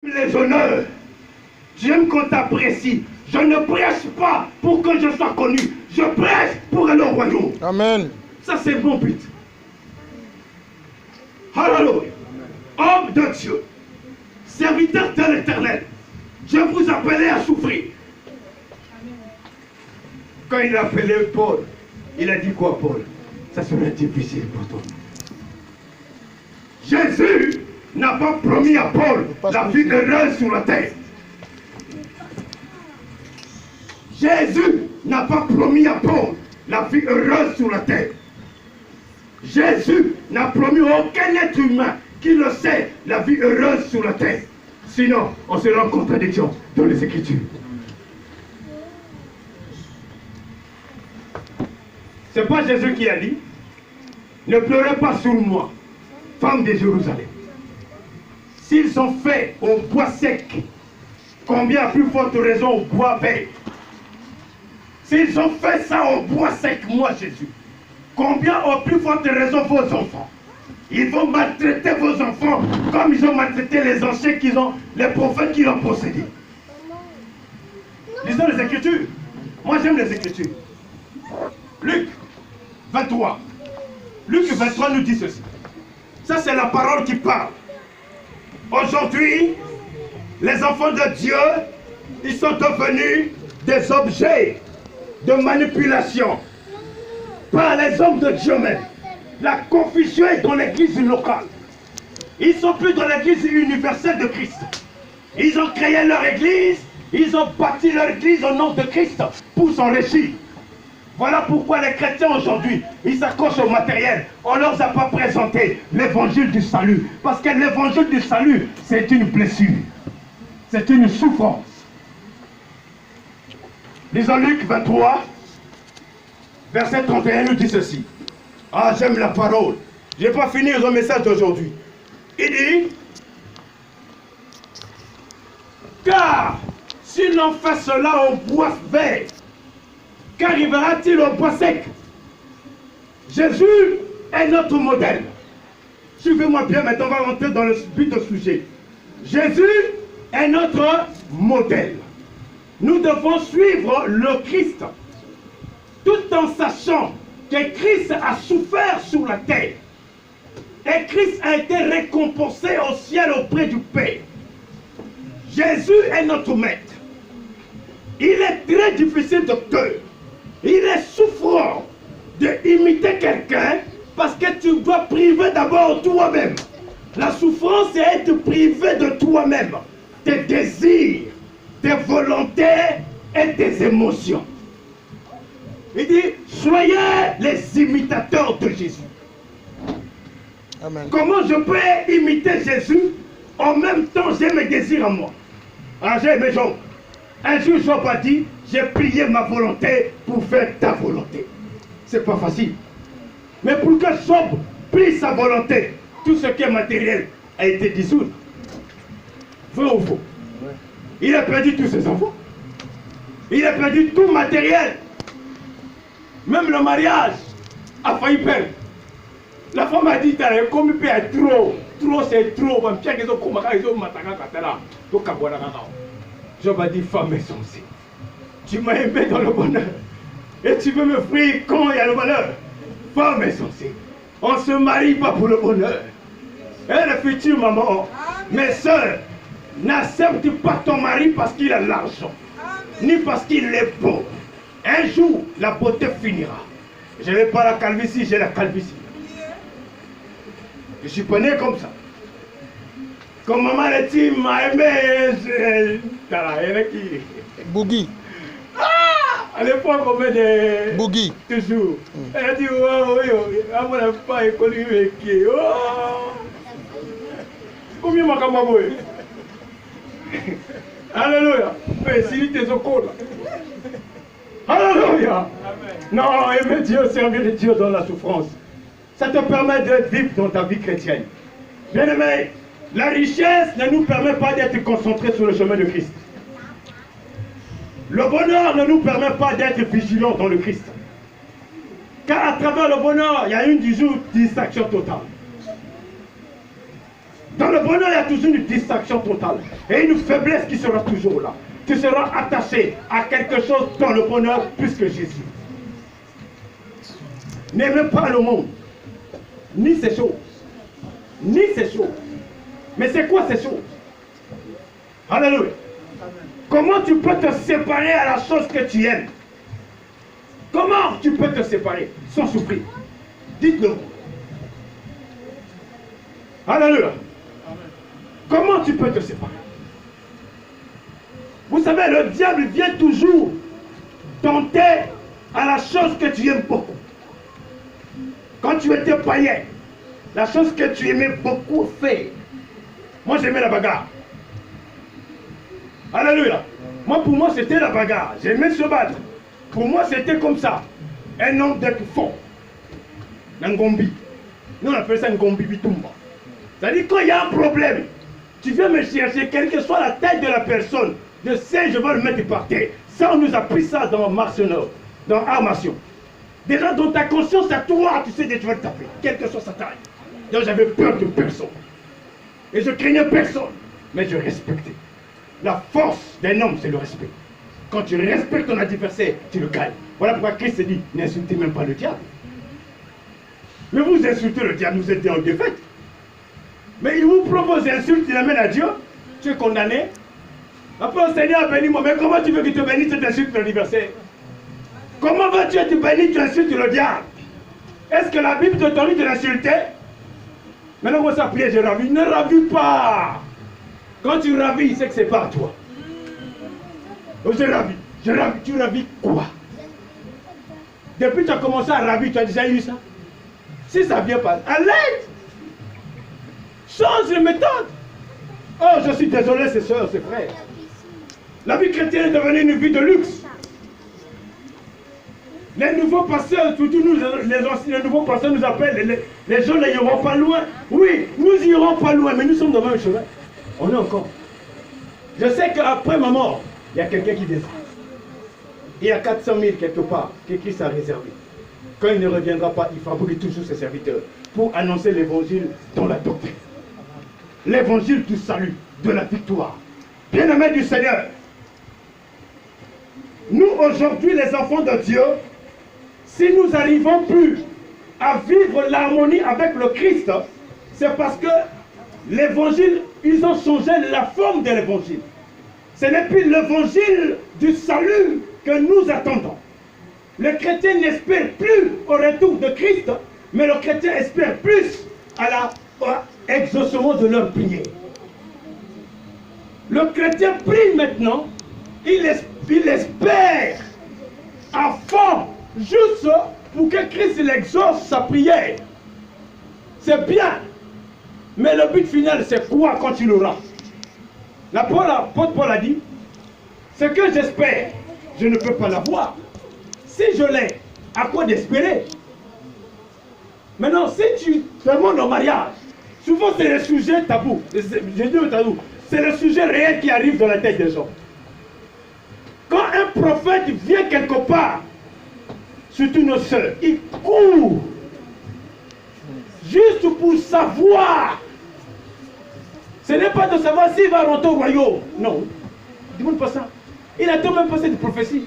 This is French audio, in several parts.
Les honneurs. J'aime qu'on t'apprécie. Je ne prêche pas pour que je sois connu. Je prêche pour aller au royaume. Amen. Ça, c'est mon but. Alléluia. Homme de Dieu, serviteur de l'Éternel, je vous appelais à souffrir. Quand il a appelé Paul, il a dit quoi, Paul? Ça serait difficile pour toi. Jésus n'a pas promis à Paul la vie heureuse sur la terre. Jésus n'a pas promis à Paul la vie heureuse sur la terre. Jésus n'a promis à aucun être humain qui le sait la vie heureuse sur la terre. Sinon, on sera en contradiction dans les Écritures. C'est pas Jésus qui a dit, ne pleurez pas sur moi, femme de Jérusalem. S'ils sont faits au bois sec, combien à plus forte raison au bois vert? S'ils ont fait ça au bois sec, moi Jésus, combien à plus forte raison vos enfants? Ils vont maltraiter vos enfants comme ils ont maltraité les anciens les prophètes qui l'ont possédé. Lisons les Écritures. Moi j'aime les Écritures. Luc 23. Luc 23 nous dit ceci. Ça c'est la parole qui parle. Aujourd'hui, les enfants de Dieu, ils sont devenus des objets de manipulation par les hommes de Dieu même. La confusion est dans l'église locale. Ils ne sont plus dans l'église universelle de Christ. Ils ont créé leur église, ils ont bâti leur église au nom de Christ pour s'enrichir. Voilà pourquoi les chrétiens aujourd'hui, ils s'accrochent au matériel. On ne leur a pas présenté l'évangile du salut. Parce que l'évangile du salut, c'est une blessure. C'est une souffrance. Lisons Luc 23, verset 31 nous dit ceci. Ah, j'aime la parole. Je n'ai pas fini le message d'aujourd'hui. Il dit, car si l'on fait cela au bois vert, qu'arrivera-t-il au bois sec? Jésus est notre modèle. Suivez-moi bien, maintenant on va rentrer dans le but du sujet. Jésus est notre modèle. Nous devons suivre le Christ, tout en sachant que Christ a souffert sur la terre. Et Christ a été récompensé au ciel auprès du Père. Jésus est notre maître. Il est très difficile de cœur. Il est souffrant d'imiter quelqu'un parce que tu dois priver d'abord toi-même. La souffrance, c'est être privé de toi-même, tes désirs, tes volontés et tes émotions. Il dit, soyez les imitateurs de Jésus. Amen. Comment je peux imiter Jésus en même temps j'ai mes désirs en moi? Ah, j'ai mes jambes. Un jour, Job a dit, j'ai plié ma volonté pour faire ta volonté. C'est pas facile. Mais pour que Job plie sa volonté, tout ce qui est matériel a été dissous. Vrai ou faux? Il a perdu tous ses enfants. Il a perdu tout matériel. Même le mariage a failli perdre. La femme a dit, comme il perd trop, trop c'est trop. Job a dit, femme insensée, tu m'as aimé dans le bonheur et tu veux me fuir quand il y a le malheur. Femme insensée, on ne se marie pas pour le bonheur. Et la future maman, mes soeurs, n'accepte pas ton mari parce qu'il a l'argent, ni parce qu'il est beau. Un jour, la beauté finira. Je n'ai pas la calvitie, j'ai la calvitie. Je suis pas né comme ça. Comme maman l'a dit, m'a aimé, Boogie. à l'époque, on met des... Boogie. Toujours. Elle a dit, oh, à mon pas école, oh. Combien m'a camaboué? Alléluia. Félicite tes ocos là. Alléluia. Non, aimer Dieu, servir Dieu dans la souffrance. Ça te permet de vivre dans ta vie chrétienne. Bien aimé, la richesse ne nous permet pas d'être concentrés sur le chemin de Christ. Le bonheur ne nous permet pas d'être vigilants dans le Christ. Car à travers le bonheur, il y a une distraction totale. Dans le bonheur, il y a toujours une distraction totale et une faiblesse qui sera toujours là. Tu seras attaché à quelque chose dans le bonheur plus que Jésus. N'aimez pas le monde, ni ces choses, ni ces choses. Mais c'est quoi ces choses? Alléluia. Comment tu peux te séparer à la chose que tu aimes? Comment tu peux te séparer sans souffrir? Dites-le. Alléluia. Comment tu peux te séparer? Vous savez, le diable vient toujours tenter à la chose que tu aimes beaucoup. Quand tu étais païen, la chose que tu aimais beaucoup faire. Moi, j'aimais la bagarre. Alléluia. Moi, pour moi, c'était la bagarre. J'aimais se battre. Pour moi, c'était comme ça. Un homme d'être fort. Ngombi. Nous, on appelle ça Ngombi Bitumba. C'est-à-dire, quand il y a un problème, tu viens me chercher, quelle que soit la taille de la personne, je sais, je vais le mettre par terre. Ça, on nous a pris ça dans Martionneur, dans Armation. Déjà, dans ta conscience, à toi, tu sais que tu vas le taper, quelle que soit sa taille. Donc, j'avais peur de personne. Et je craignais personne. Mais je respectais. La force d'un homme, c'est le respect. Quand tu respectes ton adversaire, tu le gagnes. Voilà pourquoi Christ se dit, n'insultez même pas le diable. Mais vous insultez le diable, vous êtes en défaite. Mais il vous propose des insultes, il amène à Dieu, tu es condamné. Après le Seigneur a béni moi, mais comment tu veux qu'il te bénisse, tu insultes l'adversaire? Comment vas-tu être béni, tu insultes le diable? Est-ce que la Bible t'autorise de l'insulter? Maintenant, on s'appelle, je ravis. Ne ravis pas. Quand tu ravis, c'est que c'est pas à toi. Donc, je ravis. Tu ravis quoi? Depuis que tu as commencé à ravir, tu as déjà eu ça? Si ça vient pas, à l'aide! Change de méthode! Oh, je suis désolé, ses soeurs, ses frères. La vie chrétienne est devenue une vie de luxe. Les nouveaux pasteurs, surtout nous, les nouveaux pasteurs nous appellent, les gens n'iront pas loin. Oui, nous irons pas loin, mais nous sommes dans le même chemin. On est encore. Je sais qu'après ma mort, il y a quelqu'un qui descend. Il y a 400 000 quelque part que Christ a réservé. Quand il ne reviendra pas, il fabrique toujours ses serviteurs pour annoncer l'évangile dans la doctrine. L'évangile du salut, de la victoire. Bien-aimés du Seigneur, nous aujourd'hui les enfants de Dieu, si nous n'arrivons plus à vivre l'harmonie avec le Christ, c'est parce que l'évangile, ils ont changé la forme de l'évangile. Ce n'est plus l'évangile du salut que nous attendons. Le chrétien n'espère plus au retour de Christ, mais le chrétien espère plus à l'exaucement de leur prière. Le chrétien prie maintenant, il espère à fond, juste pour que Christ l'exauce sa prière. C'est bien, mais le but final, c'est quoi quand tu l'auras? L'apôtre Paul a dit, ce que j'espère, je ne peux pas l'avoir. Si je l'ai, à quoi d'espérer? Maintenant, si tu demandes au mariage, souvent c'est le sujet tabou. C'est le sujet réel qui arrive dans la tête des gens. Quand un prophète vient quelque part, surtout nos sœurs, il court juste pour savoir. Ce n'est pas de savoir s'il va rentrer au royaume. Non, dis-moi pas ça. Il n'attend même pas cette prophétie.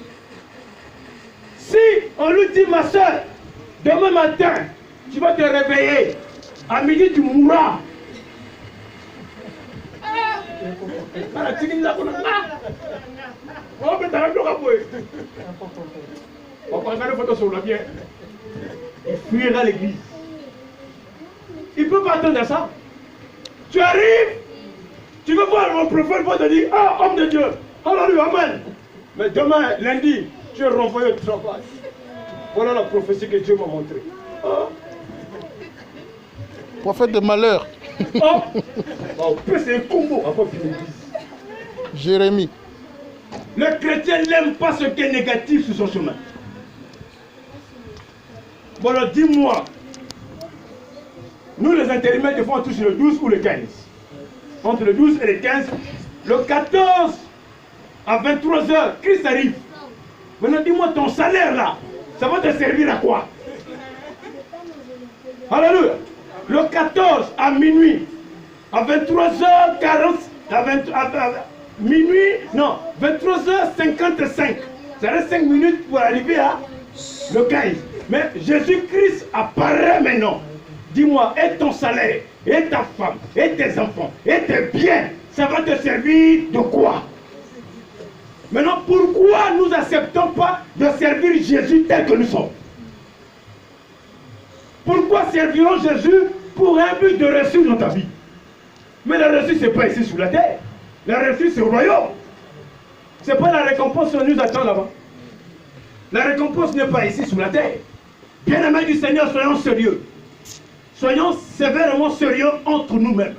Si on lui dit, ma soeur, demain matin, tu vas te réveiller, à midi tu mourras. Il fuira l'église. Il ne peut pas attendre à ça. Tu arrives, tu veux voir mon prophète, va te dire, ah, homme de Dieu, alléluia, amen. Mais demain, lundi, tu es renvoyé au travail. Voilà la prophétie que Dieu m'a montrée. Oh. Prophète de malheur. Oh. Oh, c'est un combo. Jérémie. Le chrétien n'aime pas ce qui est négatif sur son chemin. Bon alors dis-moi, nous les intérimaires, des fois on touche le 12 ou le 15. Entre le 12 et le 15, le 14 à 23 heures, Christ arrive. Maintenant dis-moi ton salaire là, ça va te servir à quoi? Alléluia. Le 14 à minuit, À 23h40, à minuit, non, 23h55. Ça reste 5 minutes pour arriver à le 15. Mais Jésus-Christ apparaît maintenant. Dis-moi, et ton salaire, et ta femme, et tes enfants, et tes biens, ça va te servir de quoi? Maintenant, pourquoi nous n'acceptons pas de servir Jésus tel que nous sommes? Pourquoi servirons Jésus pour un but de reçu dans ta vie? Mais la reçu, ce n'est pas ici sous la terre. La reçu, c'est au royaume. Ce n'est pas la récompense qui nous attend là-bas. La récompense n'est pas ici sous la terre. Bien-aimés du Seigneur, soyons sérieux. Soyons sévèrement sérieux entre nous-mêmes.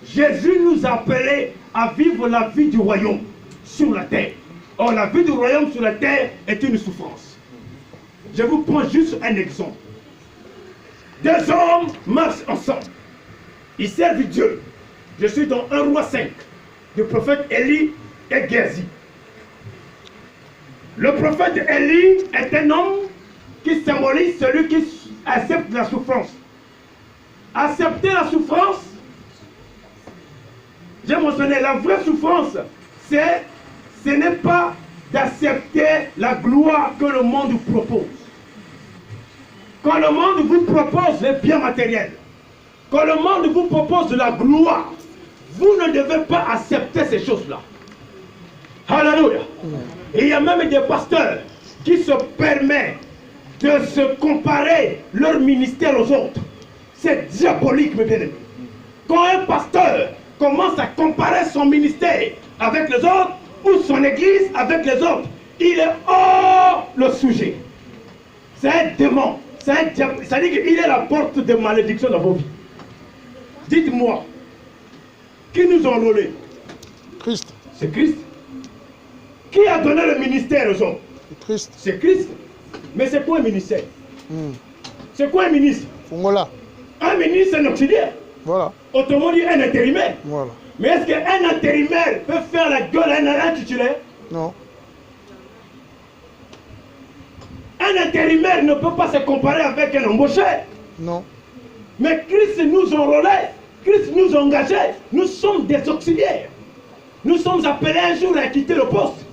Jésus nous a appelés à vivre la vie du royaume sur la terre. Or, la vie du royaume sur la terre est une souffrance. Je vous prends juste un exemple. Deux hommes marchent ensemble. Ils servent Dieu. Je suis dans 1 Roi 5, du prophète Élie et Géasi. Le prophète Élie est un homme qui symbolise celui qui accepte la souffrance. Accepter la souffrance, j'ai mentionné, la vraie souffrance, ce n'est pas d'accepter la gloire que le monde vous propose. Quand le monde vous propose les biens matériels, quand le monde vous propose de la gloire, vous ne devez pas accepter ces choses-là. Alléluia. Et il y a même des pasteurs qui se permettent de se comparer leur ministère aux autres. C'est diabolique, mes bien-aimés. Quand un pasteur commence à comparer son ministère avec les autres, ou son église avec les autres, il est hors le sujet. C'est un démon. C'est un diable. Ça dit qu'il est la porte de malédiction dans vos vies. Dites-moi, qui nous a enrôlés? Christ. C'est Christ. Qui a donné le ministère aux hommes? Christ. C'est Christ. Mais c'est quoi un ministère? C'est quoi un ministre? Voilà. Un ministre, c'est un auxiliaire. Voilà. Autrement dit, un intérimaire. Voilà. Mais est-ce qu'un intérimaire peut faire la gueule à un titulaire? Non. Un intérimaire ne peut pas se comparer avec un embauché. Non. Mais Christ nous enrôlait, Christ nous engageait. Nous sommes des auxiliaires. Nous sommes appelés un jour à quitter le poste.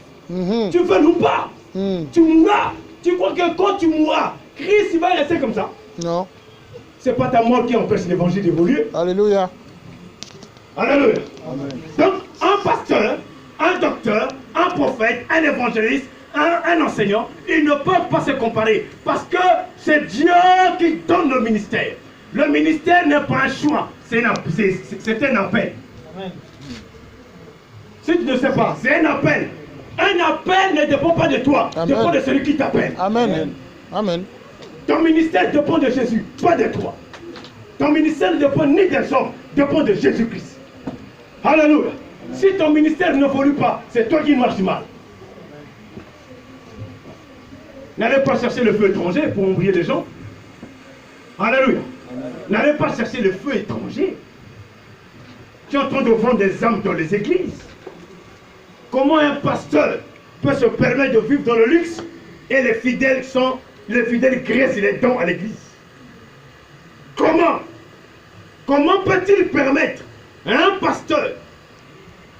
Tu veux nous pas. Tu mourras. Tu crois que quand tu mourras, Christ va rester comme ça? Non. C'est pas ta mort qui empêche l'évangile d'évoluer. Alléluia. Alléluia. Amen. Donc, un pasteur, un docteur, un prophète, un évangéliste, un enseignant, ils ne peuvent pas se comparer. Parce que c'est Dieu qui donne le ministère. Le ministère n'est pas un choix, c'est un appel. Amen. Si tu ne sais pas, c'est un appel. Un appel ne dépend pas de toi, dépend de celui qui t'appelle. Amen. Amen. Ton ministère dépend de Jésus, pas de toi. Ton ministère ne dépend ni des hommes, dépend de Jésus-Christ. Alléluia. Si ton ministère n'évolue pas, c'est toi qui marches mal. N'allez pas chercher le feu étranger pour ouvrir les gens. Alléluia. N'allez pas chercher le feu étranger. Tu es en train de vendre des âmes dans les églises. Comment un pasteur peut se permettre de vivre dans le luxe et les fidèles graissent les dents à l'église? Comment? Comment peut-il permettre à un pasteur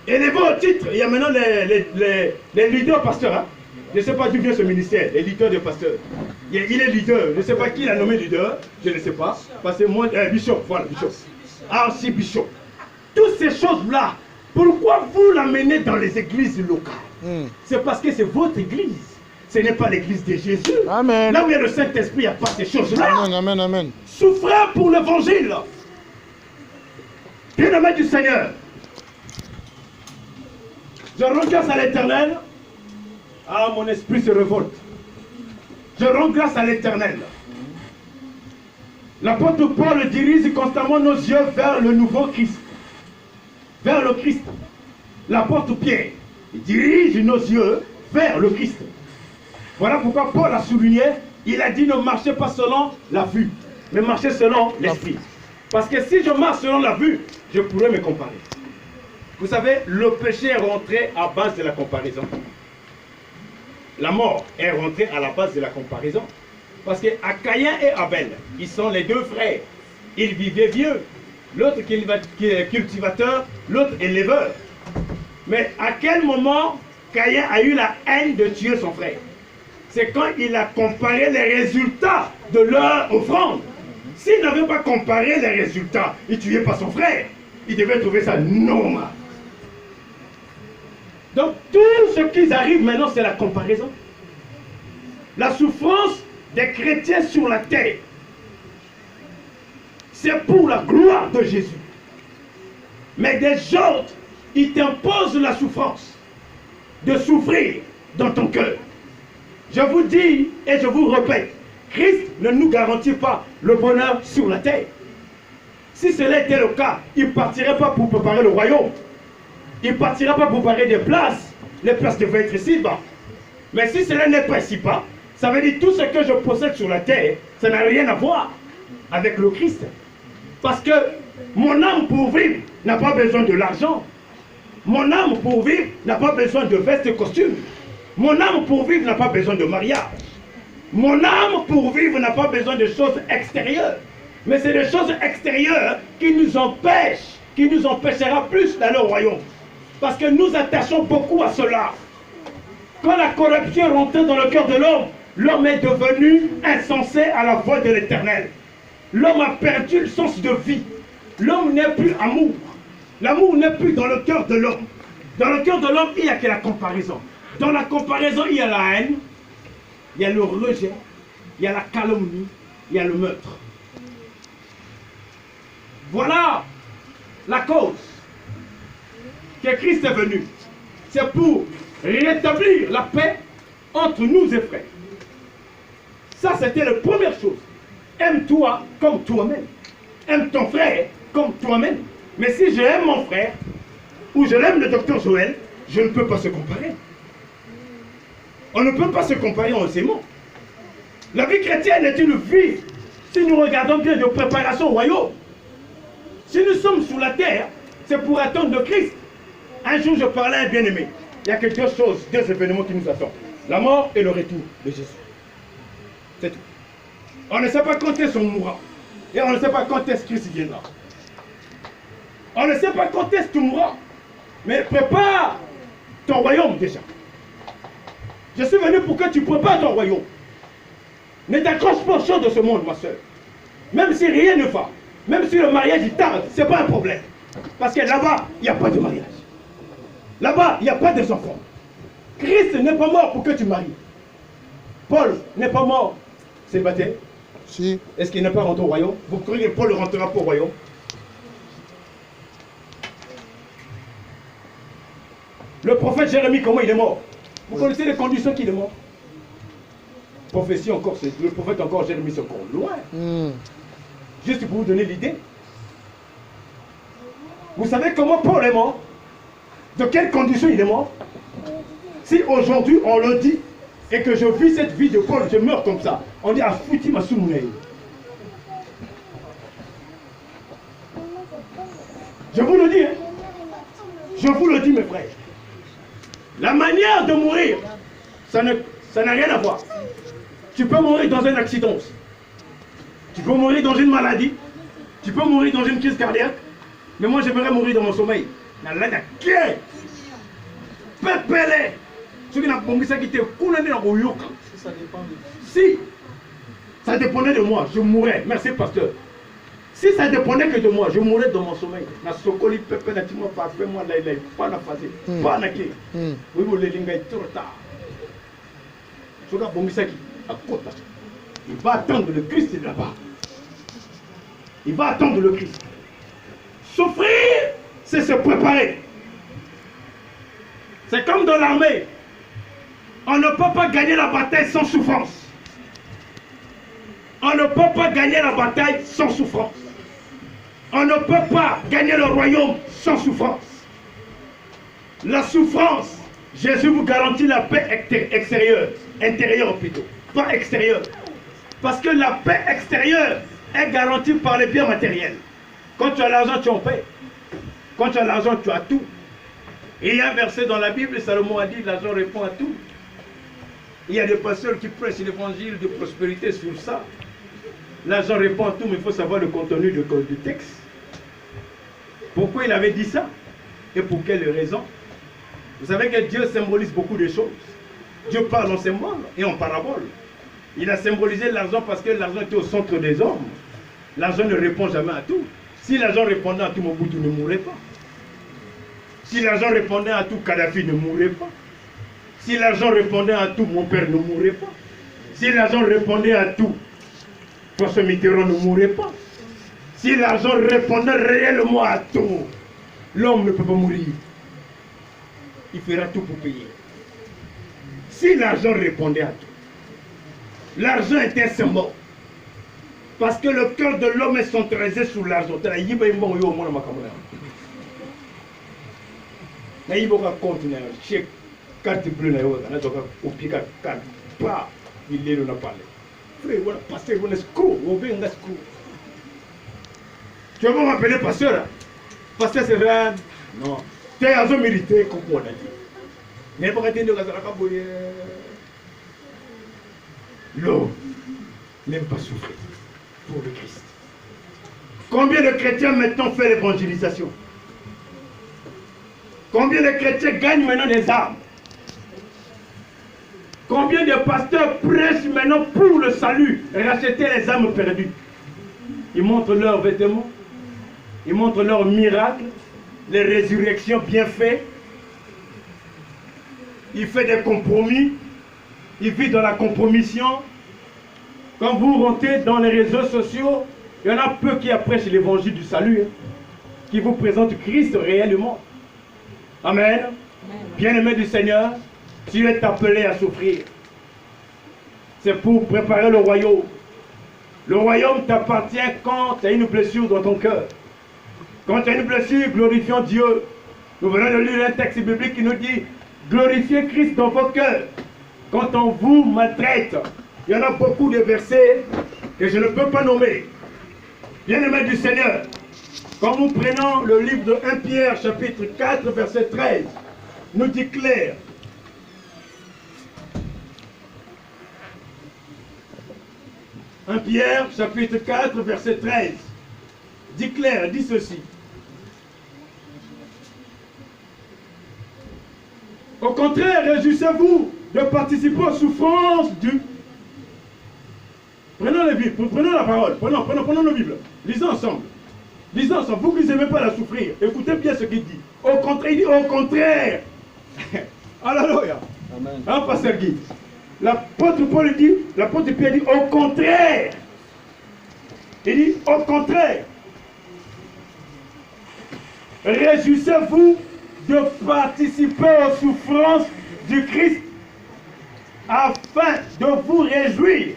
élevé au titre? Il y a maintenant les leaders pasteurs. Hein? Je ne sais pas d'où vient ce ministère, les leaders de pasteurs. Il est leader, je ne sais pas qui l'a nommé leader, je ne sais pas. Parce que moi, bishop, voilà, bishop. Archibishop. Toutes ces choses-là, pourquoi vous l'amenez dans les églises locales? C'est parce que c'est votre église. Ce n'est pas l'église de Jésus. Amen. Là où il y a le Saint-Esprit, il n'y a pas ces choses-là. Amen, amen, amen. Souffrez pour l'évangile. Bien-aimé du Seigneur, je rends grâce à l'Éternel. Ah, mon esprit se révolte. Je rends grâce à l'Éternel. L'apôtre Paul dirige constamment nos yeux vers le nouveau Christ. Vers le Christ. L'apôtre Pierre dirige nos yeux vers le Christ. Voilà pourquoi Paul a souligné, il a dit ne marchez pas selon la vue, mais marchez selon l'esprit. Parce que si je marche selon la vue, je pourrais me comparer. Vous savez, le péché est rentré à base de la comparaison. La mort est rentrée à la base de la comparaison. Parce que Caïn et Abel, ils sont les deux frères. Ils vivaient vieux. l'autre qui est cultivateur, l'autre éleveur. Mais à quel moment Caïn a eu la haine de tuer son frère? C'est quand il a comparé les résultats de leur offrande. S'il n'avait pas comparé les résultats, il ne tuait pas son frère. Il devait trouver ça normal. Donc tout ce qui arrive maintenant, c'est la comparaison. La souffrance des chrétiens sur la terre, c'est pour la gloire de Jésus. Mais des autres, ils t'imposent la souffrance de souffrir dans ton cœur. Je vous dis et je vous répète, Christ ne nous garantit pas le bonheur sur la terre. Si cela était le cas, il ne partirait pas pour préparer le royaume. Il ne partira pas pour préparer des places. Les places devaient être ici-bas. Mais si cela n'est pas ici-bas, ça veut dire tout ce que je possède sur la terre, ça n'a rien à voir avec le Christ. Parce que mon âme pour vivre n'a pas besoin de l'argent. Mon âme pour vivre n'a pas besoin de vestes et costumes. Mon âme pour vivre n'a pas besoin de mariage. Mon âme pour vivre n'a pas besoin de choses extérieures. Mais c'est des choses extérieures qui nous empêchent, qui nous empêchera plus d'aller au royaume. Parce que nous attachons beaucoup à cela. Quand la corruption est rentrée dans le cœur de l'homme, l'homme est devenu insensé à la voix de l'Éternel. L'homme a perdu le sens de vie. L'homme n'est plus amour. L'amour n'est plus dans le cœur de l'homme. Dans le cœur de l'homme, il n'y a que la comparaison. Dans la comparaison, il y a la haine, il y a le rejet, il y a la calomnie, il y a le meurtre. Voilà la cause que Christ est venu. C'est pour rétablir la paix entre nous et frères. Ça, c'était la première chose. Aime-toi comme toi-même. Aime ton frère comme toi-même. Mais si je aime mon frère, ou je l'aime le docteur Joël, je ne peux pas se comparer. On ne peut pas se comparer en s'aimant. La vie chrétienne est une vie, si nous regardons bien, de préparation au royaume. Si nous sommes sur la terre, c'est pour attendre le Christ. Un jour, je parlais à un bien-aimé. Il y a que deux choses, deux événements qui nous attendent. La mort et le retour de Jésus. C'est tout. On ne sait pas quand est-ce qu'on mourra. Et on ne sait pas quand est-ce Christ viendra. On ne sait pas quand est-ce que tu mourras. Mais prépare ton royaume déjà. Je suis venu pour que tu prépares ton royaume. Ne t'accroche pas aux choses de ce monde, ma soeur. Même si rien ne va, même si le mariage il tarde, ce n'est pas un problème. Parce que là-bas, il n'y a pas de mariage. Là-bas, il n'y a pas des enfants. Christ n'est pas mort pour que tu maries. Paul n'est pas mort célibataire. Si. Est-ce qu'il n'est pas rentré au royaume? Vous croyez que Paul ne rentrera pas au royaume? Le prophète Jérémie, comment il est mort? Vous connaissez les conditions qu'il est mort? Prophétie encore, le prophète encore, Jérémie, c'est encore loin. Juste pour vous donner l'idée. Vous savez comment Paul est mort? De quelles conditions il est mort? Si aujourd'hui on le dit, et que je vis cette vie de Paul, je meurs comme ça, on dit à Fouti Masoumounei. Je vous le dis, hein? Je vous le dis, mes frères. La manière de mourir, ça n'a rien à voir. Tu peux mourir dans un accident. Tu peux mourir dans une maladie. Tu peux mourir dans une crise cardiaque. Mais moi, j'aimerais mourir dans mon sommeil. Si ça dépendait de moi, je mourrais. Merci, pasteur. Si ça dépendait que de moi, je mourrais dans mon sommeil. Na sokoli pepe na timo parfait moi là il pas na phase. Pas na ki. Oui vous le linga trop tard. Soka bongisaki à kota. Il va attendre le Christ là-bas. Il va attendre le Christ. Souffrir, c'est se préparer. C'est comme dans l'armée. On ne peut pas gagner la bataille sans souffrance. On ne peut pas gagner la bataille sans souffrance. On ne peut pas gagner le royaume sans souffrance. La souffrance, Jésus vous garantit la paix extérieure, intérieure plutôt, pas extérieure. Parce que la paix extérieure est garantie par les biens matériels. Quand tu as l'argent, tu en paies. Quand tu as l'argent, tu as tout. Et il y a un verset dans la Bible, Salomon a dit, l'argent répond à tout. Il y a des pasteurs qui prêchent l'évangile de prospérité sur ça. L'argent répond à tout, mais il faut savoir le contenu du texte. Pourquoi il avait dit ça? Et pour quelle raison? Vous savez que Dieu symbolise beaucoup de choses. Dieu parle en symbole et en parabole. Il a symbolisé l'argent parce que l'argent était au centre des hommes. L'argent ne répond jamais à tout. Si l'argent répondait à tout, Mobutu ne mourrait pas. Si l'argent répondait à tout, Kadhafi ne mourrait pas. Si l'argent répondait à tout, mon père ne mourrait pas. Si l'argent répondait à tout, François Mitterrand ne mourrait pas. Si l'argent répondait réellement à tout, l'homme ne peut pas mourir. Il fera tout pour payer. Si l'argent répondait à tout, l'argent était un symbole. Parce que le cœur de l'homme est centralisé sur l'argent. Carte bleue na yo na toka upika carte pa ilelo na pale frère voilà pasteur on escroc on veut un escroc. Tu vas m'appeler pasteur? Pasteur c'est vrai? Non, tu as mérité comme on a dit. Mais pas que tu ne vas pas boyer. L'homme n'aime pas souffrir pour le Christ. Combien de chrétiens maintenant font l'évangélisation? Combien de chrétiens gagnent maintenant des âmes? Combien de pasteurs prêchent maintenant pour le salut, racheter les âmes perdues? Ils montrent leurs vêtements, ils montrent leurs miracles, les résurrections bien faites. Ils font des compromis, ils vivent dans la compromission. Quand vous rentrez dans les réseaux sociaux, il y en a peu qui prêchent l'évangile du salut, qui vous présentent Christ réellement. Amen. Bien-aimé du Seigneur, tu es appelé à souffrir. C'est pour préparer le royaume. Le royaume t'appartient quand tu as une blessure dans ton cœur. Quand tu as une blessure, glorifions Dieu. Nous venons de lire un texte biblique qui nous dit glorifiez Christ dans vos cœurs. Quand on vous maltraite, il y en a beaucoup de versets que je ne peux pas nommer. Bien-aimé du Seigneur, quand nous prenons le livre de 1 Pierre, chapitre 4, verset 13, nous dit clair. 1 Pierre, chapitre 4, verset 13, dit clair, dit ceci. Au contraire, réjouissez-vous de participer aux souffrances du... Prenons les Bibles, prenons la parole, prenons nos Bibles, lisons ensemble. Lisons ensemble, vous qui n'aimez pas la souffrir, écoutez bien ce qu'il dit. Au contraire, il dit au contraire. Alléluia. Amen. Hein, pasteur Guy? L'apôtre Paul dit, l'apôtre Pierre dit au contraire. Il dit au contraire. Réjouissez-vous de participer aux souffrances du Christ afin de vous réjouir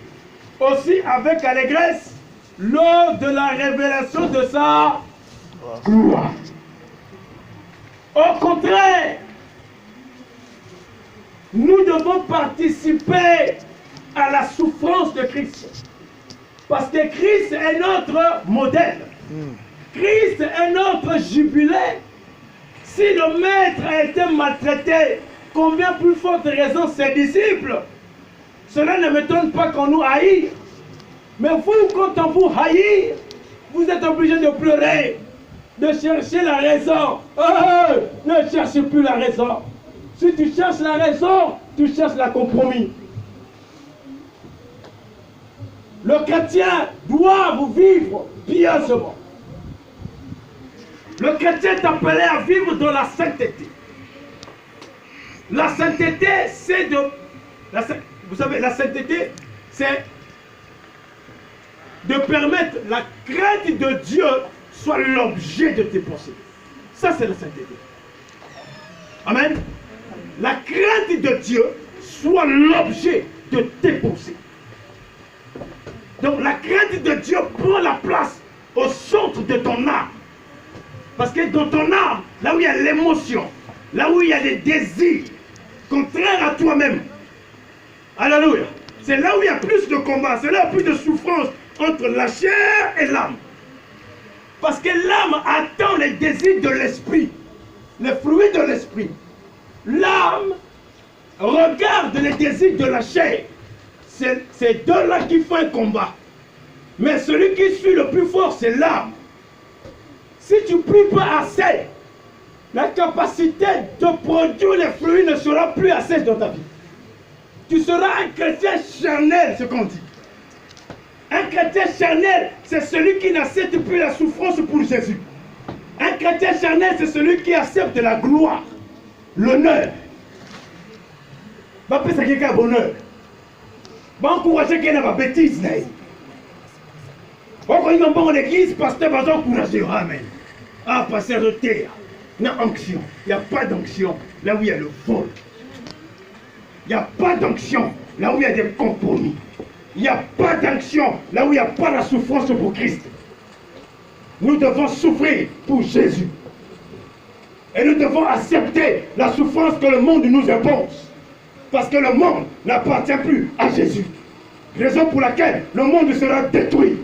aussi avec allégresse lors de la révélation de sa gloire. Au contraire, nous devons participer à la souffrance de Christ. Parce que Christ est notre modèle. Christ est notre jubilé. Si le maître a été maltraité, combien plus forte raison ses disciples? Cela ne m'étonne pas qu'on nous haïsse. Mais vous, quand on vous haït, vous êtes obligé de pleurer, de chercher la raison. Ne cherchez plus la raison. Si tu cherches la raison, tu cherches la compromis. Le chrétien doit vivre pieusement. Le chrétien est appelé à vivre dans la sainteté. La sainteté, c'est de... Vous savez, la sainteté, c'est de permettre la crainte de Dieu soit l'objet de tes pensées. Ça, c'est la sainteté. Amen. La crainte de Dieu soit l'objet de tes pensées. Donc, la crainte de Dieu prend la place au centre de ton âme. Parce que dans ton âme, là où il y a l'émotion, là où il y a les désirs contraires à toi-même, alléluia, c'est là où il y a plus de combat, c'est là où il y a plus de souffrance entre la chair et l'âme. Parce que l'âme attend les désirs de l'esprit, les fruits de l'esprit. L'âme regarde les désirs de la chair. C'est deux-là qui font un combat. Mais celui qui suit le plus fort, c'est l'âme. Si tu ne pries pas assez, la capacité de produire les fruits ne sera plus assez dans ta vie. Tu seras un chrétien charnel, ce qu'on dit. Un chrétien charnel, c'est celui qui n'accepte plus la souffrance pour Jésus. Un chrétien charnel, c'est celui qui accepte la gloire, l'honneur. Va penser quelqu'un à bonheur. Va encourager quelqu'un à la bêtise. Quand ils vont en l'église, pasteur va encourager. Amen. Ah, pasteur de terre. Il y a onction. Il n'y a pas d'onction là où il y a le vol. Il n'y a pas d'onction là où il y a des compromis. Il n'y a pas d'onction là où il n'y a pas la souffrance pour Christ. Nous devons souffrir pour Jésus. Et nous devons accepter la souffrance que le monde nous impose. Parce que le monde n'appartient plus à Jésus. Raison pour laquelle le monde sera détruit.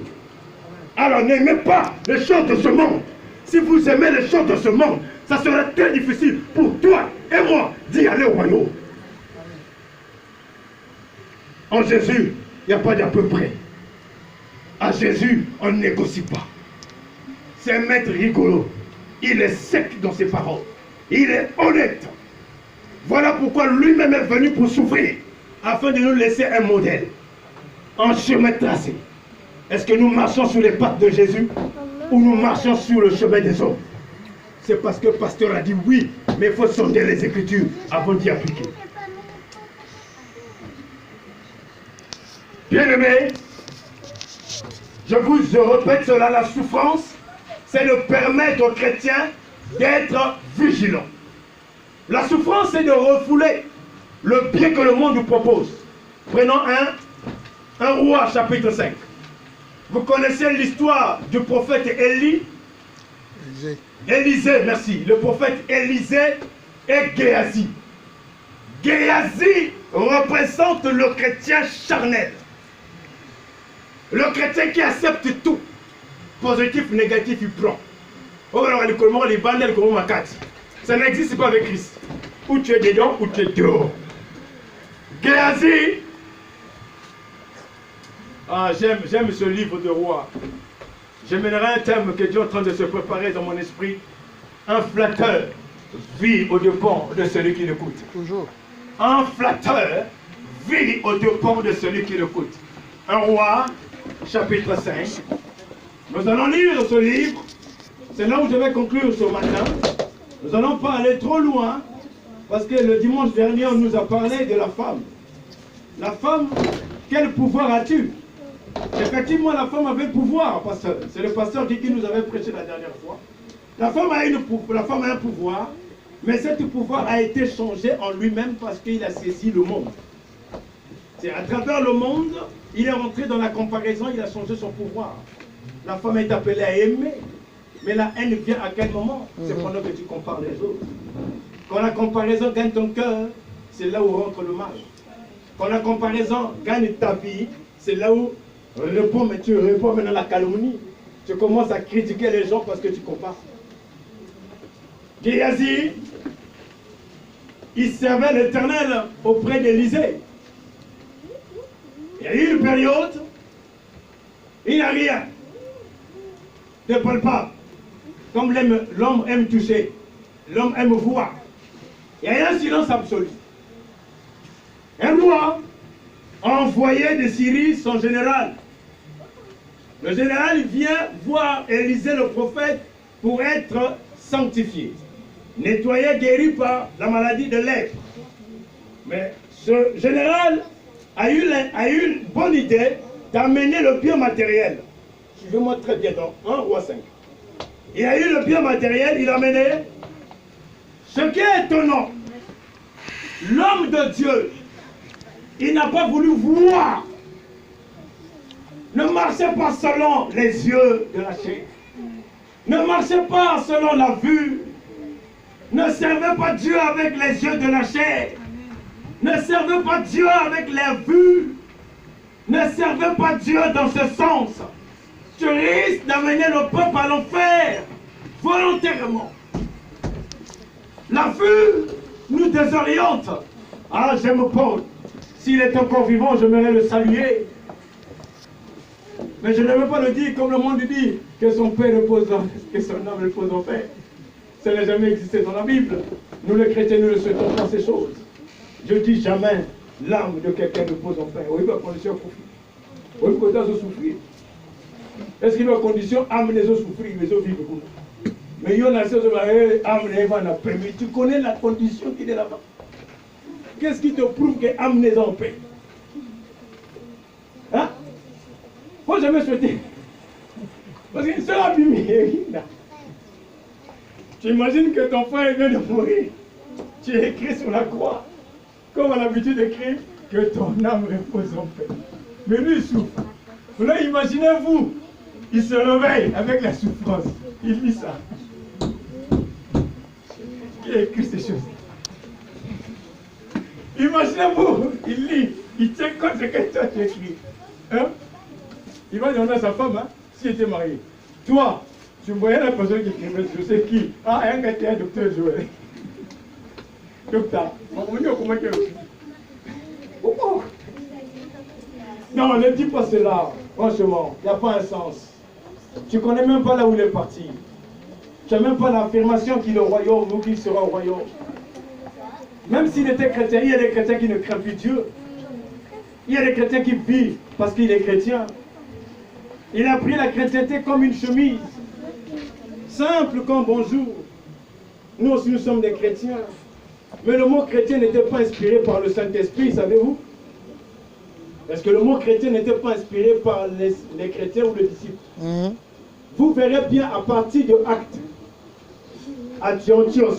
Alors n'aimez pas les choses de ce monde. Si vous aimez les choses de ce monde, ça sera très difficile pour toi et moi d'y aller au royaume. En Jésus, il n'y a pas d'à peu près. À Jésus, on ne négocie pas. C'est un maître rigolo. Il est sec dans ses paroles. Il est honnête. Voilà pourquoi lui-même est venu pour souffrir, afin de nous laisser un modèle, un chemin tracé. Est-ce que nous marchons sur les pattes de Jésus ou nous marchons sur le chemin des hommes? C'est parce que le pasteur a dit oui, mais il faut sonder les Écritures avant d'y appliquer. Bien-aimés, je vous répète cela, la souffrance, c'est de permettre aux chrétiens d'être vigilants. La souffrance, c'est de refouler le bien que le monde nous propose. Prenons un roi, chapitre 5. Vous connaissez l'histoire du prophète Élisée, merci. Le prophète Élisée et Géasi. Géasi représente le chrétien charnel. Le chrétien qui accepte tout. Positif, négatif, il prend. Ça n'existe pas avec Christ. Ou tu es dedans, ou tu es dehors. Géasi. Ah, j'aime ce livre de roi. J'aimerais un thème que Dieu est en train de se préparer dans mon esprit. Un flatteur vit au dépens de celui qui l'écoute. Toujours. Un flatteur vit au dépens de celui qui l'écoute. Un roi, chapitre 5. Nous allons lire ce livre. C'est là où je vais conclure ce matin. Nous n'allons pas aller trop loin. Parce que le dimanche dernier, on nous a parlé de la femme. La femme, quel pouvoir as-tu? Effectivement, la femme avait pouvoir, pasteur. C'est le pasteur qui nous avait prêché la dernière fois. La femme a un pouvoir, mais ce pouvoir a été changé en lui-même parce qu'il a saisi le monde. C'est à travers le monde, il est rentré dans la comparaison, il a changé son pouvoir. La femme est appelée à aimer, mais la haine vient à quel moment? C'est pendant que tu compares les autres. Quand la comparaison gagne ton cœur, c'est là où rentre le mal. Quand la comparaison gagne ta vie, c'est là où tu réponds maintenant à la calomnie. Tu commences à critiquer les gens parce que tu compares. Géasi, il servait l'Éternel auprès d'Élisée. Il y a eu une période, il n'y a rien de palpable. Comme l'homme aime toucher, l'homme aime voir. Il y a un silence absolu. Un roi a envoyé de Syrie son général. Le général vient voir Élisée le prophète pour être sanctifié, nettoyé, guéri par la maladie de lèpre. Mais ce général a eu une bonne idée d'amener le bien matériel. Suivez-moi très bien dans 1 roi 5. Il a eu le bien matériel, il a amené. Ce qui est étonnant, l'homme de Dieu, il n'a pas voulu voir. Ne marchez pas selon les yeux de la chair. Ne marchez pas selon la vue. Ne servez pas Dieu avec les yeux de la chair. Ne servez pas Dieu avec les vues. Ne servez pas Dieu dans ce sens. Tu risques d'amener le peuple à l'enfer volontairement. La vue nous désoriente. Ah, j'aime Paul. S'il est encore vivant, j'aimerais le saluer. Mais je ne veux pas le dire comme le monde dit, que son père repose en, que son âme repose en paix. Ça n'a jamais existé dans la Bible. Nous les chrétiens, nous ne souhaitons pas ces choses. Je dis jamais l'âme de quelqu'un repose en paix. Oui, pas condition pour oui, pour les souffrir. Est-ce qu'il y a condition âme les autres souffrir, les autres vivre pour nous? Mais il y a une chose, âme les va en paix. Mais tu connais la condition qui est là-bas. Qu'est-ce qui te prouve que âme les en paix? Hein? Faut jamais souhaiter. Parce que c'est la Bible. Tu imagines que ton frère vient de mourir. Tu es écrit sur la croix. Comme on a l'habitude d'écrire que ton âme repose en paix. Mais lui, il souffre. Là, imaginez-vous, il se réveille avec la souffrance. Il lit ça. Qui a écrit ces choses? Imaginez-vous, il lit, il tient compte ce que toi tu écris. Hein? Il va demander à sa femme, hein, s'il était marié. Toi, tu voyais la personne qui écrivait, je sais qui. Ah, un gars qui est un docteur Joël. Docteur, on dit comment il est. Pourquoi? Non, ne dis pas cela. Franchement, il n'y a pas un sens. Tu ne connais même pas là où il est parti. Tu n'as même pas l'affirmation qu'il est au royaume ou qu'il sera au royaume. Même s'il était chrétien, il y a des chrétiens qui ne craignent plus Dieu. Il y a des chrétiens qui vivent parce qu'il est chrétien. Il a pris la chrétienté comme une chemise. Simple comme bonjour. Nous aussi, nous sommes des chrétiens. Mais le mot chrétien n'était pas inspiré par le Saint-Esprit, savez-vous? Est-ce que le mot chrétien n'était pas inspiré par les chrétiens ou les disciples? Vous verrez bien à partir de Actes, à Antioche.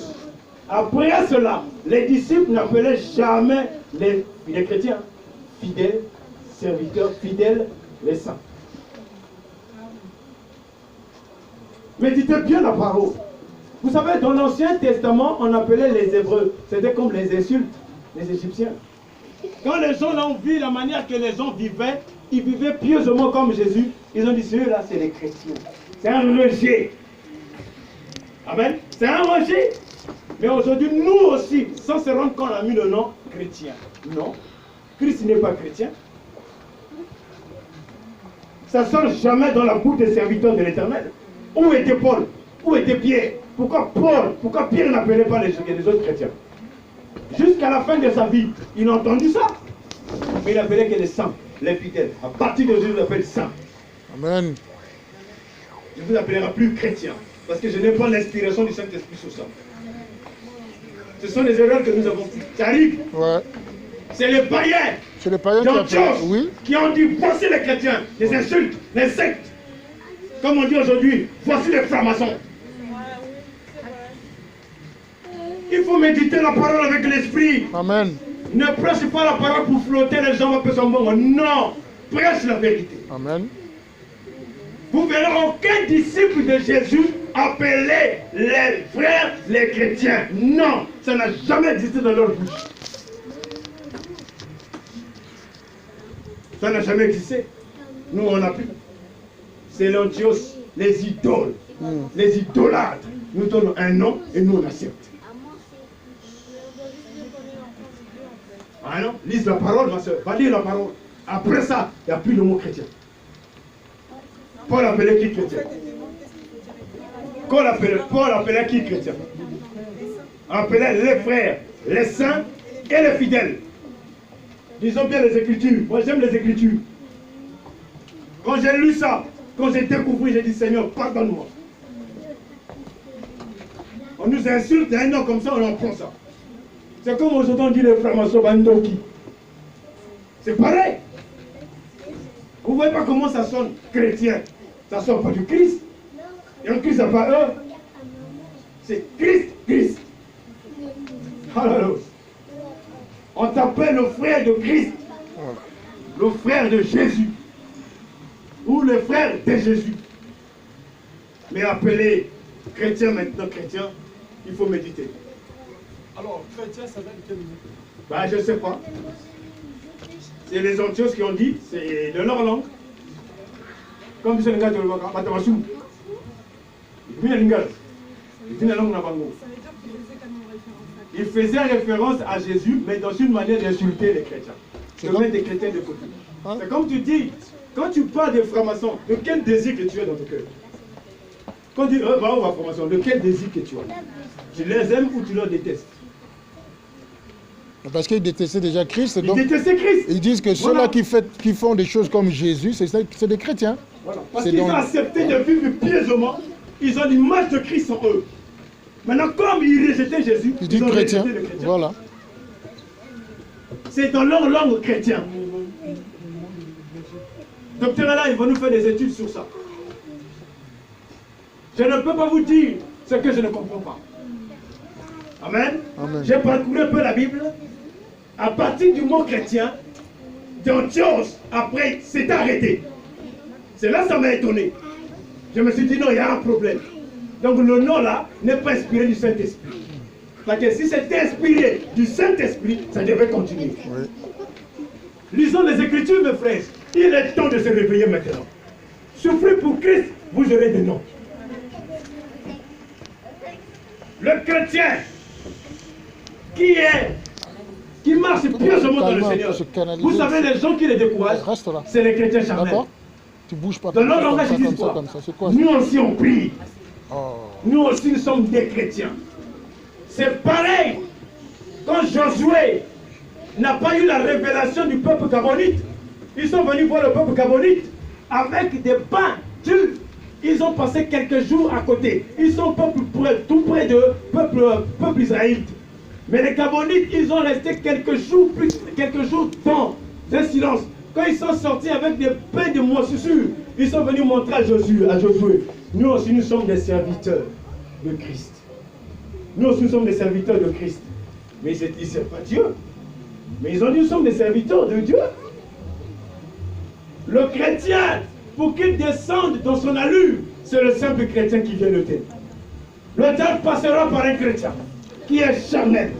Après cela, les disciples n'appelaient jamais les chrétiens fidèles, serviteurs, fidèles, les saints. Méditez bien la parole. Vous savez, dans l'Ancien Testament, on appelait les Hébreux. C'était comme les insultes, les Égyptiens. Quand les gens ont vu la manière que les gens vivaient, ils vivaient pieusement comme Jésus. Ils ont dit, ceux-là, c'est les chrétiens. C'est un rejet. Amen. C'est un rejet. Mais aujourd'hui, nous aussi, sans se rendre compte, on a mis le nom chrétien. Non. Christ n'est pas chrétien. Ça ne sort jamais dans la bouche des serviteurs de l'Éternel. Où était Paul? Où était Pierre? Pourquoi Pierre n'appelait pas les autres chrétiens? Jusqu'à la fin de sa vie, il a entendu ça. Mais il appelait que les saints, les fidèles. À partir de Jésus, il appelle saints. Amen. Je ne vous appellerai plus chrétien. Parce que je n'ai pas l'inspiration du Saint-Esprit sur ça. Ce sont les erreurs que nous avons faites. Ça arrive. Ouais. C'est les païens. C'est les païens qui ont dit voici les chrétiens, les insultes, les sectes. Comme on dit aujourd'hui, voici les francs-maçons. Il faut méditer la parole avec l'esprit. Amen. Ne prêche pas la parole pour flotter les gens un peu son bon. Non, prêche la vérité. Amen. Vous verrez aucun disciple de Jésus appeler les frères les chrétiens. Non, ça n'a jamais existé dans leur bouche. Ça n'a jamais existé. Nous, on a plus. C'est l'Antioche, les idoles, les idolâtres. Nous donnons un nom et nous on accepte. Ah non, lise la parole, ma soeur. Va lire la parole. Après ça, il n'y a plus le mot chrétien. Paul appelait qui chrétien? Paul appelait qui chrétien? Appelait les frères, les saints et les fidèles. Disons bien les Écritures. Moi j'aime les Écritures. Quand j'ai lu ça, quand j'ai découvert, j'ai dit Seigneur, pardonne-moi. On nous insulte un nom comme ça, on en prend ça. C'est comme aujourd'hui on dit les francs-maçons Bandoki. C'est pareil. Vous ne voyez pas comment ça sonne chrétien? Ça ne sort pas du Christ. Et en Christ, ça pas eux. C'est Christ, Christ. Alléluia. On t'appelle le frère de Christ. Le frère de Jésus. Ou le frère de Jésus. Mais appeler chrétien maintenant chrétien, il faut méditer. Alors, chrétien, ça vient de quel niveau? Ben, je ne sais pas. C'est les Antioches qui ont dit, c'est de leur langue. Comme disait le gars de Matamassou. Il vient l'ingala. Il vient la langue Nabango. Il faisait référence à Jésus, mais dans une manière d'insulter les chrétiens. De mettre des chrétiens de côté. C'est comme tu dis, Quand tu parles des francs-maçons, de quel désir que tu as dans ton cœur? Quand tu dis, va aux francs-maçons, de quel désir que tu as? Tu les aimes ou tu les détestes? Parce qu'ils détestaient déjà Christ. Ils Donc, détestaient Christ. ils disent que Voilà. ceux-là qui font des choses comme Jésus, c'est des chrétiens. Voilà. Parce C'est qu'ils dans- ont accepté de vivre pieusement, ils ont l'image de Christ en eux. Maintenant, comme ils rejetaient Jésus, Ils disent ont chrétien. rejeté le chrétien. Voilà. C'est dans leur langue chrétien. Docteur Allah, il va nous faire des études sur ça. Je ne peux pas vous dire ce que je ne comprends pas. Amen. Amen. J'ai parcouru un peu la Bible. À partir du mot chrétien, d'Antioche, après, c'est arrêté. C'est là que ça m'a étonné. Je me suis dit, non, il y a un problème. Donc le nom là n'est pas inspiré du Saint-Esprit. Parce que si c'était inspiré du Saint-Esprit, ça devait continuer. Oui. Lisons les Écritures, mes frères. Il est temps de se réveiller maintenant. Souffrez pour Christ, vous aurez des noms. Le chrétien qui marche pieusement dans le Calme-toi, Seigneur. se canaliser. Vous savez, les gens qui les découragent, Reste là. c'est les chrétiens charnels. D'accord? Tu bouges pas Dans comme notre ça, langage, ils disent comme ça, quoi? comme ça. C'est quoi ça? Nous aussi, on prie. Oh. Nous aussi, nous sommes des chrétiens. C'est pareil. Quand Josué n'a pas eu la révélation du peuple gabonite, ils sont venus voir le peuple gabonite avec des pains durs. Ils ont passé quelques jours à côté. Ils sont tout près de peuple israélite. Mais les Gabonites, ils ont resté quelques jours dans un silence. Quand ils sont sortis avec des pains de moisissure, ils sont venus montrer à Josué. Nous aussi, nous sommes des serviteurs de Christ. Nous aussi, nous sommes des serviteurs de Christ. Mais ils ne savent pas Dieu. Mais ils ont dit, nous sommes des serviteurs de Dieu. Le chrétien, pour qu'il descende dans son allure, c'est le simple chrétien qui vient le tel. Le diable passera par un chrétien qui est charnel.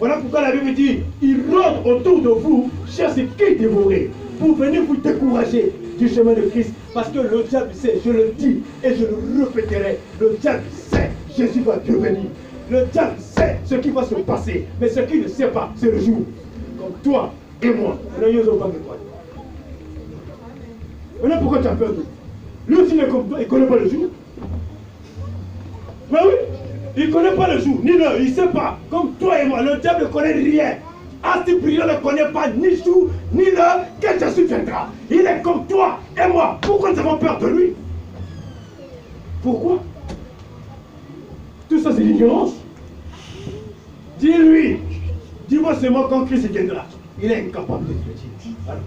Voilà pourquoi la Bible dit, il rôde autour de vous, cherche qui dévorer, pour venir vous décourager du chemin de Christ. Parce que le diable sait, je le dis et je le répéterai, le diable sait, Jésus va devenir. Le diable sait ce qui va se passer, mais ce qu'il ne sait pas, c'est le jour. Comme toi et moi, nous n'avons pas de toi. Maintenant, pourquoi tu as peur de lui? Lui aussi, il ne connaît pas le jour. Mais oui, il ne connaît pas le jour, ni l'heure, il ne sait pas. Comme toi et moi, le diable ne connaît rien. Antiprion ne connaît pas ni jour, ni l'heure que Jésus viendra. Il est comme toi et moi. Pourquoi nous avons peur de lui? Pourquoi? Tout ça, c'est l'ignorance. Dis-lui, dis-moi seulement quand Christ viendra. Il est incapable de te le dire. Voilà.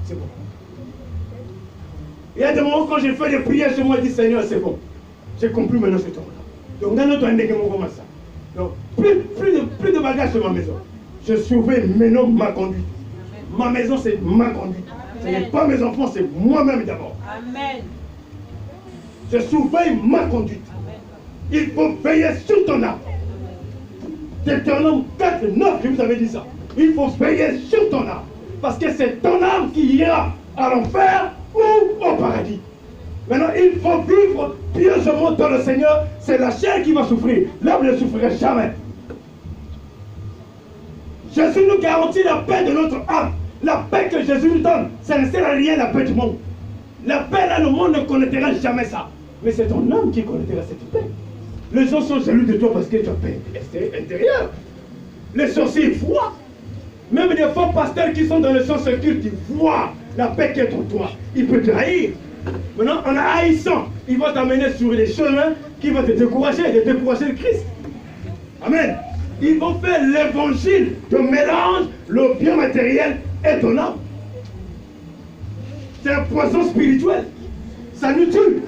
C'est bon. Il y a des moments quand j'ai fait des prières chez moi, je dis Seigneur, c'est bon. J'ai compris maintenant ce temps-là. Donc, dans notre année, comment ça? Donc, plus de bagages sur ma maison. Je surveille maintenant ma conduite. Ma maison, c'est ma conduite. Ce n'est pas mes enfants, c'est moi-même d'abord. Amen. Je surveille ma conduite. Il faut veiller sur ton âme. Deutéronome 4, 9, je vous avais dit ça. Il faut veiller sur ton âme. Parce que c'est ton âme qui ira à l'enfer ou au paradis. Maintenant, il faut vivre pieusement dans le Seigneur. C'est la chair qui va souffrir. L'âme ne souffrira jamais. Jésus nous garantit la paix de notre âme. La paix que Jésus nous donne, ça ne sert à rien la paix du monde. La paix là, le monde ne connaîtra jamais ça. Mais c'est ton âme qui connaîtra cette paix. Les gens sont jaloux de toi parce que tu as paix intérieure. Les sorciers voient. Même des faux pasteurs qui sont dans le sens occulte, ils voient la paix qui est en toi. Il peut te haïr. Maintenant, en haïssant, il va t'amener sur des chemins qui vont te décourager, le Christ. Amen. Ils vont faire l'évangile de mélange, le bien matériel et ton âme. C'est un poison spirituel. Ça nous tue.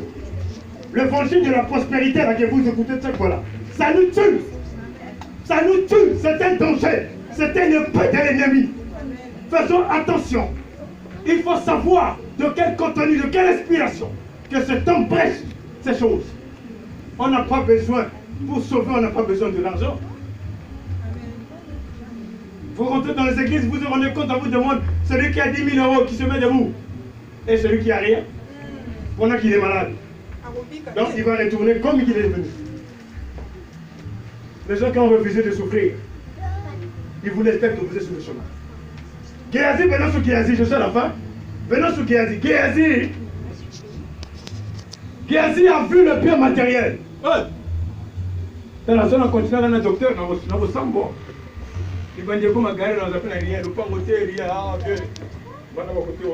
L'évangile de la prospérité, là que vous écoutez, c'est quoi là? Ça nous tue. Ça nous tue. C'est un danger. C'est un épée de l'ennemi. Faisons attention. Il faut savoir de quel contenu, de quelle inspiration que cet homme prêche ces choses. On n'a pas besoin, pour sauver, on n'a pas besoin de l'argent. Vous rentrez dans les églises, vous vous rendez compte, on vous demande celui qui a 10 000 euros qui se met debout et celui qui a rien, pendant qu'il est malade. Donc il va retourner comme il est venu. Les gens qui ont refusé de souffrir, ils vous laissent peut-être que vous êtes sur le chemin. Géasi, maintenant sur Géasi, je suis à la fin. Venons sur Géasi. Géasi a vu le bien matériel. Dans la zone, on continue dans un docteur, dans vos sambons. Il va dire comment gagner dans la peine rien. Le pas côté rien. Ah, ok. Voilà mon côté.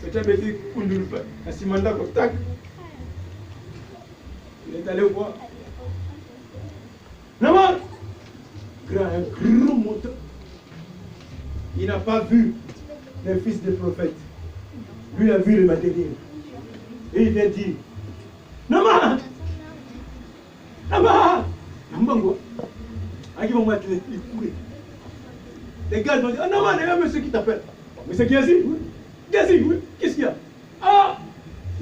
C'est un petit kundulpa. Un simanda tac. Il est allé voir. Non, un gros moteur. Il n'a pas vu les fils des prophètes. Lui a vu le matériel. Et il vient dire, Nama! Nama! Nambango! À qui vont mettre les couilles? Les gars vont dire, ah Nama, il y a un monsieur qui t'appelle. Mais c'est Géasi? Oui. Géasi, oui. Qu'est-ce qu'il y a? Ah!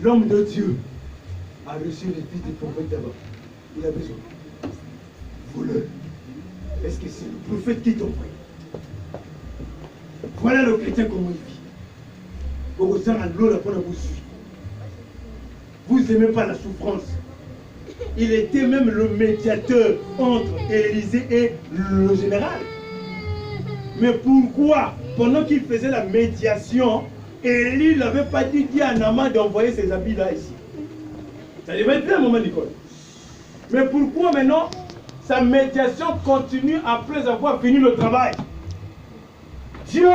L'homme de Dieu a reçu les fils des prophètes d'abord. Il a besoin. Voleur. Est-ce que c'est le prophète qui t'a envoyé? Voilà le chrétien comment il vit. Vous n'aimez pas la souffrance. Il était même le médiateur entre Élisée et le général. Mais pourquoi, pendant qu'il faisait la médiation, Élie n'avait pas dit à Naaman d'envoyer ses habits là ici? Ça devait être un moment d'école. Mais pourquoi maintenant sa médiation continue après avoir fini le travail? Dieu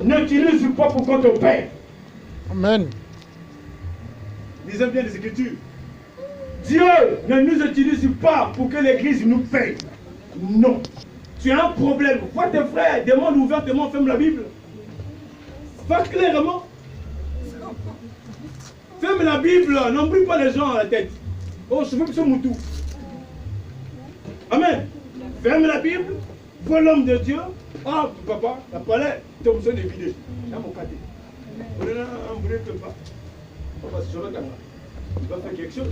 n'utilise pas pour qu'on te paie. Amen. Lisez bien les Écritures. Dieu ne nous utilise pas pour que l'Église nous paye. Non. Tu as un problème. Vois tes frères, demande ouvertement, ferme la Bible. Pas clairement. Ferme la Bible, n'embrouille pas les gens à la tête. Oh, je veux que ce moutou. Amen. Ferme la Bible, vois l'homme de Dieu. Ah, papa, la palais, ton son est vidé. Là, mon cadet. On est là, on ne brûle pas. On va se sauver quand même. Il va faire quelque chose.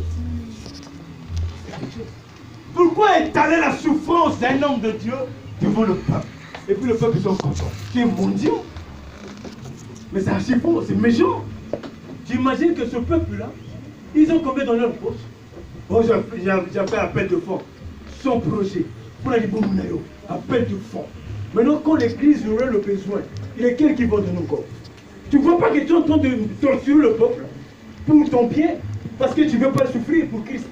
Pourquoi étaler la souffrance d'un homme de Dieu devant le peuple? Et puis le peuple sont contents. Tu es mon Dieu. Mais c'est archi faux, c'est méchant. Tu imagines que ce peuple-là, ils ont combien dans leur poche? Oh, j'ai fait appel de fonds. Son projet. Pour aller pour Munayo. Appel de fonds. Maintenant, quand l'église aurait le besoin, il est quel qui va donner encore? Tu ne vois pas que tu es en train de torturer le peuple pour ton bien, parce que tu ne veux pas souffrir pour Christ.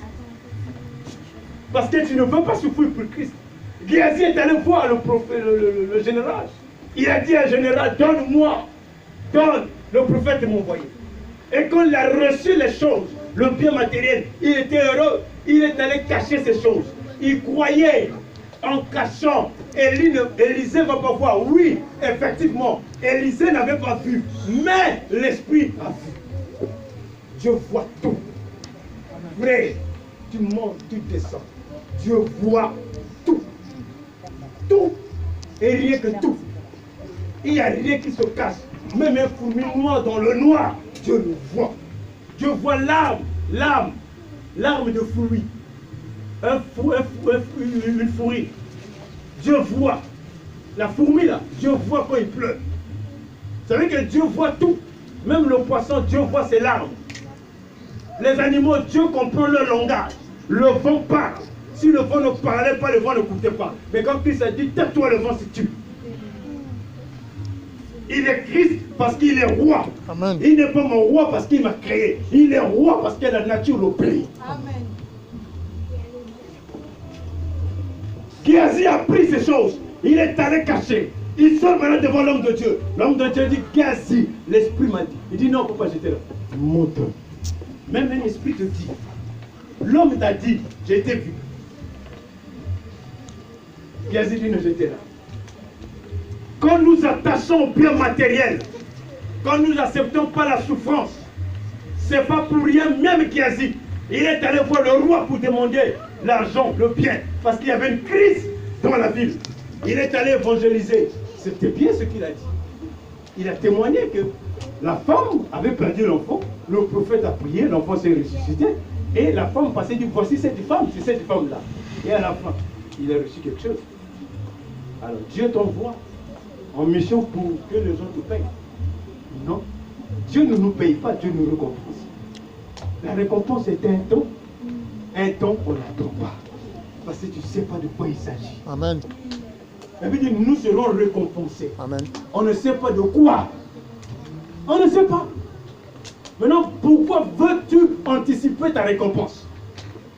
Parce que tu ne veux pas souffrir pour Christ. Géasi est allé voir le général. Il a dit à général, donne-moi, donne, le prophète m'a envoyé. Et quand il a reçu les choses, le bien matériel, il était heureux, il est allé cacher ces choses. Il croyait en cachant. Élisée ne va pas voir. Oui, effectivement, Élisée n'avait pas vu, mais l'Esprit a vu. Dieu voit tout. Frère, tu montes, tu descends. Dieu voit tout. Tout. Et rien que tout. Il n'y a rien qui se cache. Même un fourmi noir dans le noir, Dieu le voit. Dieu voit l'arme de fruit. Une fourmi. Dieu voit. La fourmi là, Dieu voit quand il pleut. Vous savez que Dieu voit tout. Même le poisson, Dieu voit ses larmes. Les animaux, Dieu comprend leur langage. Le vent parle. Si le vent ne parlait pas, le vent n'écoutait pas. Mais quand Christ a dit, tais-toi, le vent se tue. Il est Christ parce qu'il est roi. Amen. Il n'est pas mon roi parce qu'il m'a créé. Il est roi parce que la nature l'obéit. Amen. Géasi a pris ces choses. Il est allé cacher. Il sort maintenant devant l'homme de Dieu. L'homme de Dieu dit, Géasi, l'esprit m'a dit. Il dit, non, pourquoi j'étais là? Monte. Même un esprit te dit. L'homme t'a dit, j'ai été vu. Géasi dit, non, j'étais là. Quand nous attachons au bien matériel, quand nous n'acceptons pas la souffrance, c'est pas pour rien, même Géasi, il est allé voir le roi pour demander l'argent, le bien, parce qu'il y avait une crise dans la ville. Il est allé évangéliser. C'était bien ce qu'il a dit. Il a témoigné que la femme avait perdu l'enfant, le prophète a prié, l'enfant s'est ressuscité, et la femme passait dit, voici cette femme, c'est cette femme-là. Et à la fin, il a reçu quelque chose. Alors Dieu t'envoie en mission pour que les gens te payent. Non. Dieu ne nous paye pas, Dieu nous récompense. La récompense est un temps on n'attend pas. Parce que tu ne sais pas de quoi il s'agit. Amen. La Bible dit, nous serons récompensés. Amen. On ne sait pas de quoi. On ne sait pas. Maintenant, pourquoi veux-tu anticiper ta récompense?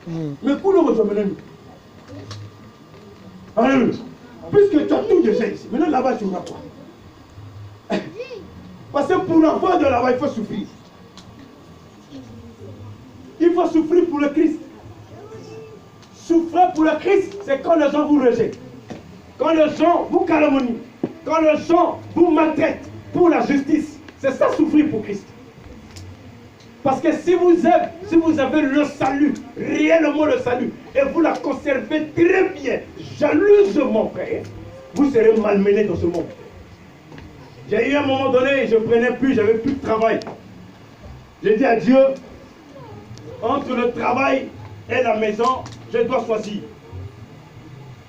Mais pour le rejoindre, alléluia. Puisque tu as tout déjà ici, maintenant là-bas tu auras quoi? Parce que pour avoir de là-bas, il faut souffrir. Il faut souffrir pour le Christ. Souffrir pour le Christ, c'est quand les gens vous rejettent. Quand les gens vous calomnient. Quand les gens vous maltraitent pour la justice. C'est ça souffrir pour Christ. Parce que si vous avez le salut, réellement le salut, et vous la conservez très bien, jalousement, frère, vous serez malmené dans ce monde. J'ai eu un moment donné, je ne prenais plus, j'avais plus de travail. J'ai dit à Dieu, entre le travail et la maison, je dois choisir.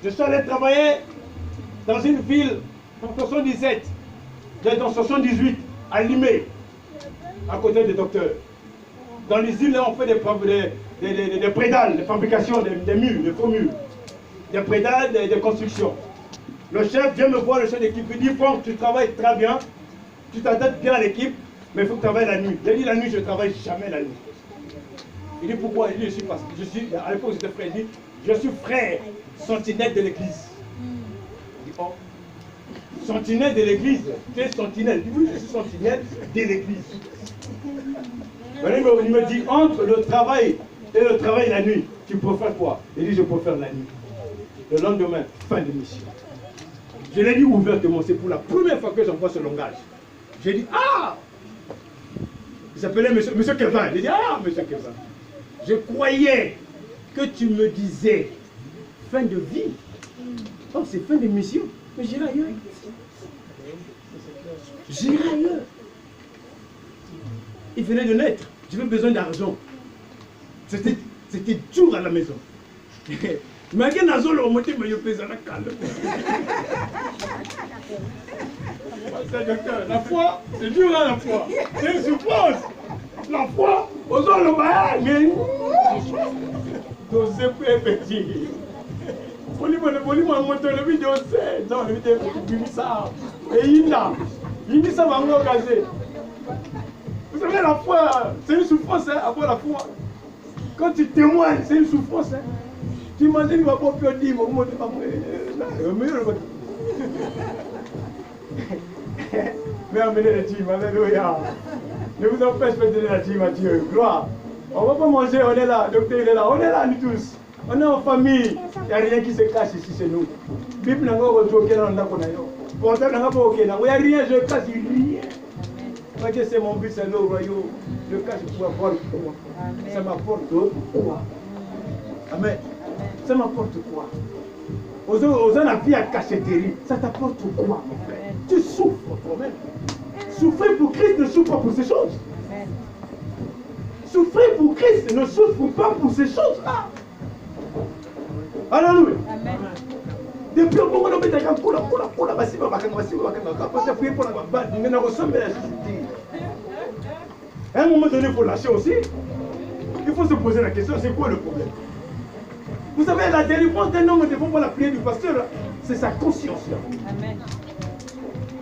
Je suis allé travailler dans une ville en 77, dans 78, à Limay, à côté des docteurs. Dans les îles, on fait des prédales, des fabrications, des murs, des faux murs. Des prédales, des constructions. Le chef vient me voir, le chef d'équipe, il dit, Franck, tu travailles très bien, tu t'adaptes bien à l'équipe, mais il faut que tu travailles la nuit. J'ai dit, la nuit, je ne travaille jamais la nuit. Il dit, pourquoi? Il dit, à l'époque, j'étais frère, il dit, je suis frère, sentinelle de l'église. Il dit, oh, sentinelle de l'église, tu es sentinelle? Il dit, oui, je suis sentinelle de l'église. Il me dit, entre le travail et le travail la nuit, tu préfères quoi? Il dit, je préfère la nuit. Le lendemain, fin de mission. Je l'ai dit ouvertement, c'est pour la première fois que j'envoie ce langage. J'ai dit, ah! Il s'appelait monsieur Kevin. Il dit, ah, monsieur Kevin. Je croyais que tu me disais fin de vie. Oh, c'est fin de mission. Mais j'irai ailleurs. J'irai ailleurs. Il venait de naître. J'avais besoin d'argent. C'était dur à la maison. Mais il y a un remonté, mais je fais ça la calme. La foi, c'est dur là, la foi. C'est une souffrance. La foi, aux autres, le bail, mais. Donc c'est plus petit. Poliment, monte le vidéo, c'est. Non, le vidéo, c'est ça. Et il dit ça va m'engager. Vous savez, la foi, c'est une souffrance, hein, avoir la foi. Quand tu témoignes, c'est une souffrance. Hein. Tu imagines, il va pas plus dire, il va monter pas. Mais amenez la team, alléluia. Ne vous empêche pas de donner la team à Dieu. Gloire. On ne va pas manger, on est là. Docteur, il est là. On est là, nous tous. On est en famille. Il n'y a rien qui se cache ici chez nous. Bible n'a pas retourné dans le temps. Pourtant, n'a pas ok. Il n'y a rien, je cache rien. Parce que c'est mon but, c'est le royaume. Je cache pour avoir le pouvoir. Ça m'apporte quoi? Amen. Ça m'apporte quoi? Aux gens, la vie à cachetterie, ça t'apporte quoi, mon frère? Tu souffres toi-même. Souffrir pour Christ ne souffre pas pour ces choses. Souffrir pour Christ ne souffre pas pour ces choses-là. Alléluia. Depuis le moment où on est dans à un moment donné, il faut lâcher aussi. Il faut se poser la question, c'est quoi le problème? Vous savez, la délivrance d'un homme ne dépend pas de la prière du pasteur, c'est sa conscience. Amen.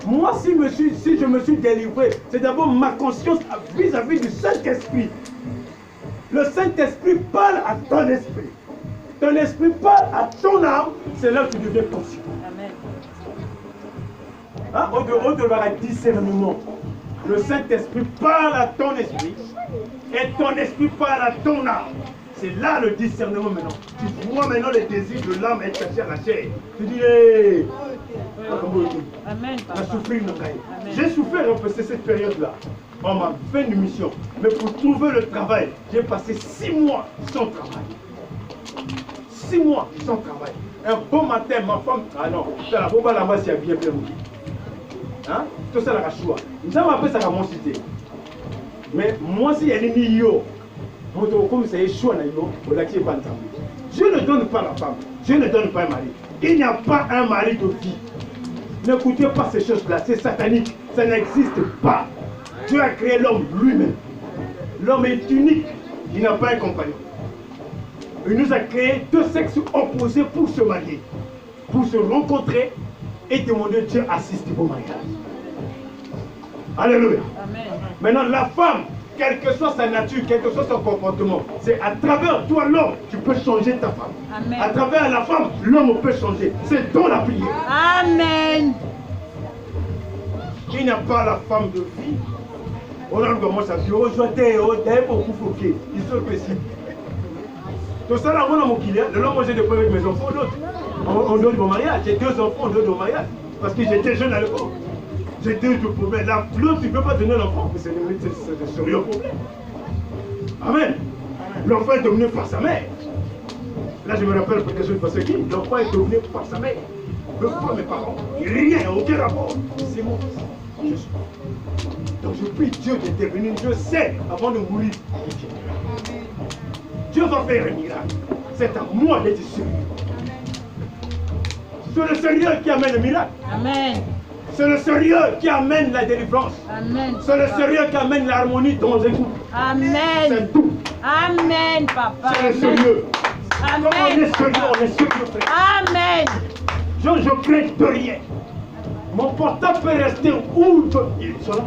Moi, si je me suis délivré, c'est d'abord ma conscience vis-à-vis du Saint-Esprit. Le Saint-Esprit parle à ton esprit. Ton esprit parle à ton âme, c'est là que tu deviens conscient. Amen. Hein? On devra un discernement. Le Saint-Esprit parle à ton esprit et ton esprit parle à ton âme. C'est là le discernement maintenant. Tu vois maintenant les désirs de l'âme être attachés à la chair. Tu dis, hey, Amen. J'ai souffert un peu cette période-là. On m'a fait une mission. Mais pour trouver le travail, j'ai passé 6 mois sans travail. 6 mois sans travail. Un bon matin, ma femme, ah non, c'est la boba là-bas, c'est bien bien. Hein? Tout ça, la rachoua. Nous avons appelé ça la cité. Mais moi, si il y a des millions, comme c'est chaud, je ne donne pas la femme, je ne donne pas un mari. Il n'y a pas un mari de vie. N'écoutez pas ces choses-là, c'est satanique, ça n'existe pas. Dieu a créé l'homme lui-même. L'homme est unique, il n'a pas un compagnon. Il nous a créé 2 sexes opposés pour se marier, pour se rencontrer et demander Dieu assiste au mariage. Alléluia. Amen. Maintenant, la femme, quelle que soit sa nature, quel que soit son comportement, c'est à travers toi, l'homme, tu peux changer ta femme. Amen. À travers la femme, l'homme peut changer. C'est dans la prière. Amen. Il n'y a pas la femme de vie. On a commencé à dire, oh, je t'ai beaucoup foqué. Ils sont possibles. Tout ça, là, on a mon client. Le long, moi, j'ai des problèmes avec mes enfants, d'autres. On donne mon mariage. J'ai 2 enfants, on donne mon mariage. Parce que j'étais jeune à l'époque. J'ai 2 problèmes. Là, l'autre, tu ne peux pas donner l'enfant. Mais c'est un sérieux problème. Amen. L'enfant est dominé par sa mère. Là, je me rappelle quelque chose parce que l'enfant est dominé par sa mère. Même pas mes parents. Rien, aucun rapport. C'est mon fils. Donc je prie Dieu d'intervenir. Je sais, avant de mourir, Dieu va faire un miracle. C'est à moi d'être sérieux. C'est le sérieux qui amène le miracle. Amen. C'est le sérieux qui amène la délivrance. Amen. C'est le sérieux qui amène l'harmonie dans un couple. Amen. C'est tout. Amen, papa. C'est le sérieux. Amen. Comme on est sérieux, on est sérieux, frère. Amen. Je crains de rien. Mon portable peut rester où il soit là.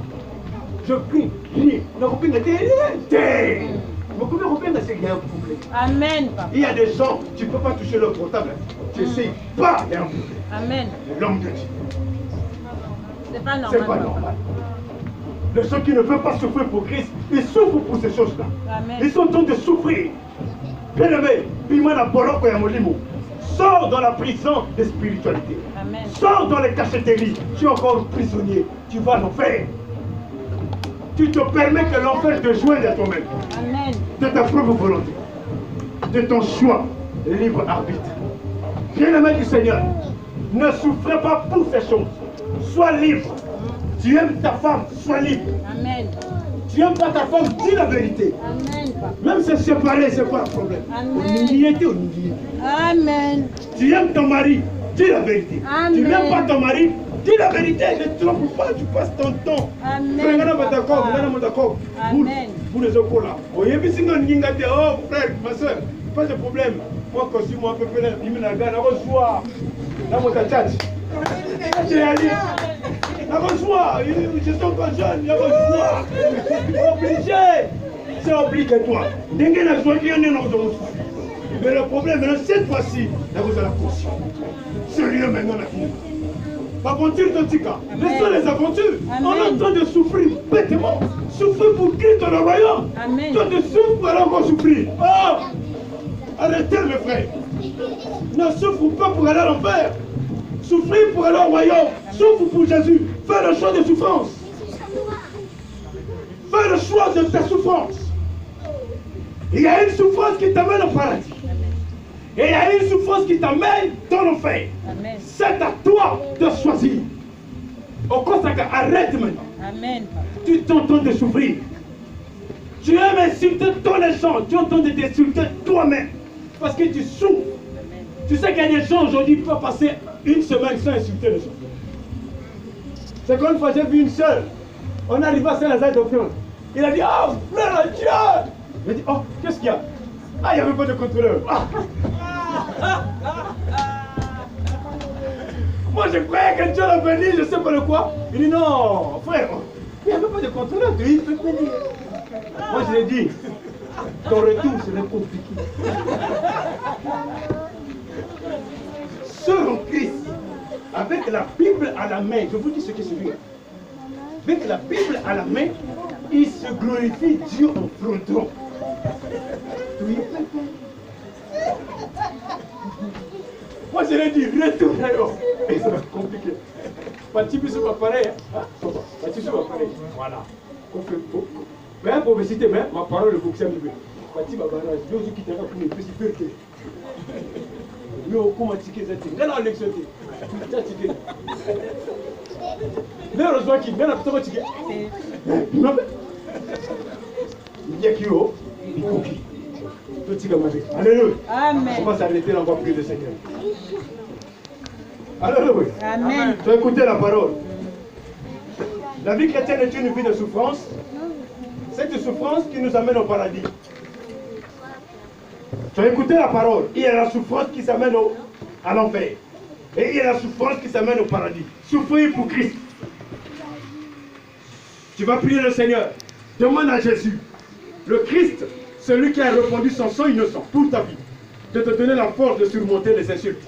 Je crains rien. Ma copine était rien. Ma copine c'est rien, s'il vous plaît. Amen, papa. Il y a des gens, tu ne peux pas toucher leur portable. Tu n'essayes pas, il y a un problème. Amen. L'homme de Dieu. C'est pas normal. C'est pas normal. Les gens qui ne veulent pas souffrir pour Christ, ils souffrent pour ces choses-là. Amen. Ils sont en train de souffrir. Bien aimé, Pimana Boloko Yamolimo. Sors dans la prison de spiritualité. Amen. Sors dans les cachotteries. Tu es encore prisonnier. Tu vas l'enfer. Tu te permets que l'enfer te joigne à toi-même. Amen. De ta propre volonté. De ton choix. Libre arbitre. Bien-aimé du Seigneur, ne souffrez pas pour ces choses. Sois libre. Tu aimes ta femme, sois libre. Amen. Tu n'aimes pas ta femme, dis la vérité. Amen, papa. Même se séparer, c'est pas un problème. Amen. Amen. Tu aimes ton mari, dis la vérité. Amen. Tu n'aimes pas ton mari, dis la vérité. Ne te trompe pas, tu passes ton temps. Amen. Amen. Pour les autres là. Oh frère, ma soeur, pas de problème. Moi, quand je suis un peu plus là, il me la garde, on reçoit. Là, mon tchatch. J'ai allé. La reçoit, je suis encore jeune, la reçoit. Obligé. C'est obligatoire. Mais le problème, cette fois-ci, la vous la conscience. Sérieux maintenant, la vie. Aventure de Tika. Laissons les aventures. On est en train de souffrir bêtement. Souffrir pour Christ dans le royaume. Amen. Toi de souffrir alors qu'on souffrir. Oh! Arrêtez mes frères. Ne souffre pas pour aller à l'enfer. Souffrir pour aller au royaume. Souffre pour Jésus. Fais le choix de souffrance. Fais le choix de ta souffrance. Il y a une souffrance qui t'amène au paradis. Et il y a une souffrance qui t'amène dans l'enfer. C'est à toi de choisir. Au contraire, arrête maintenant. Amen. Tu t'entends de souffrir. Tu aimes insulter tous les gens. Tu entends de t'insulter toi-même. Parce que tu souffres. Tu sais qu'il y a des gens aujourd'hui qui peuvent passer une semaine sans insulter les gens. C'est qu'une fois j'ai vu une sœur. On arrive à Saint-Lazare d'Option. Il a dit, oh frère Dieu. J'ai dit, oh, qu'est-ce qu'il y a? Ah, il n'y avait pas de contrôleur. Ah. Moi, je croyais que Dieu l'a béni, je ne sais pas le quoi. Il dit, non, frère, il n'y avait pas de contrôleur, il peut bénir. Moi, je lui ai dit, ton retour serait compliqué. Seul en Christ, avec la Bible à la main, je vous dis ce que c'est lui. Avec la Bible à la main, il se glorifie Dieu en fronton. Oui. Moi je l'ai dit, retourne ailleurs. Et ça va être compliqué. Parti plus pas pareil. Parti plus pas pareil. Voilà. On fait beaucoup. Mais pour me citer, ma parole est beaucoup simple. Parti va barrage. Je vais quitter pour me précipiter. Yo, comment ticket ça tient? Là, l'élection tient. Ticket. Mais heureusement qu'il vient à tout ticket. Il y a qui haut, il coquille. Alléluia. Amen. On va s'arrêter là, on va prier le Seigneur. Alléluia. Amen. Tu as écouté la parole. La vie chrétienne est une vie de souffrance. C'est une souffrance qui nous amène au paradis. Tu as écouté la parole. Il y a la souffrance qui s'amène à l'enfer. Et il y a la souffrance qui s'amène au paradis. Souffrir pour Christ. Tu vas prier le Seigneur. Demande à Jésus, le Christ, celui qui a répandu son sang innocent pour ta vie, de te donner la force de surmonter les insultes,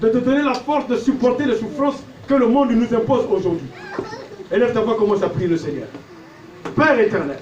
de te donner la force de supporter les souffrances que le monde nous impose aujourd'hui. Élève ta voix, commence à prier le Seigneur. Père éternel,